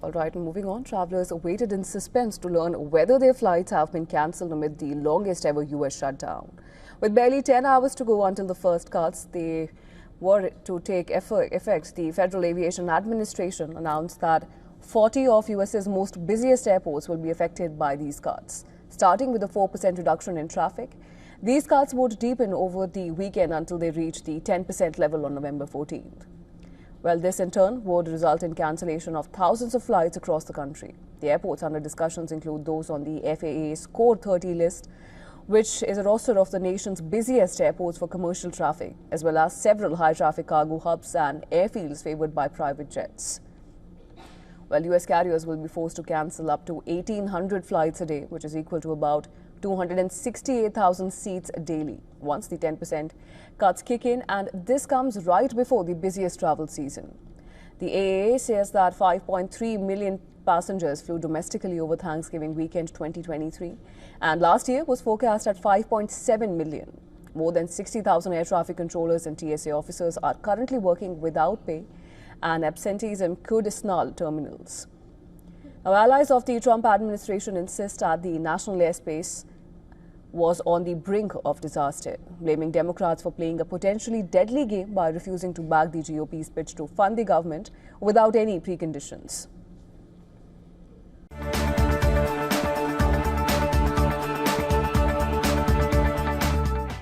All right, and moving on, travelers waited in suspense to learn whether their flights have been cancelled amid the longest ever US shutdown. With barely 10 hours to go until the first cuts, they were to take effect. The Federal Aviation Administration announced that 40 of US's most busiest airports will be affected by these cuts, starting with a 4% reduction in traffic. These cuts would deepen over the weekend until they reach the 10% level on November 14th. Well, this in turn would result in cancellation of thousands of flights across the country. The airports under discussions include those on the FAA's Core 30 list, which is a roster of the nation's busiest airports for commercial traffic, as well as several high-traffic cargo hubs and airfields favored by private jets. Well, US carriers will be forced to cancel up to 1,800 flights a day, which is equal to about 268,000 seats daily once the 10% cuts kick in, and this comes right before the busiest travel season. The AAA says that 5.3 million passengers flew domestically over Thanksgiving weekend 2023, and last year was forecast at 5.7 million. More than 60,000 air traffic controllers and TSA officers are currently working without pay, and absenteeism could snarl terminals. Now, allies of the Trump administration insist that the national airspace was on the brink of disaster, blaming Democrats for playing a potentially deadly game by refusing to back the GOP's pitch to fund the government without any preconditions.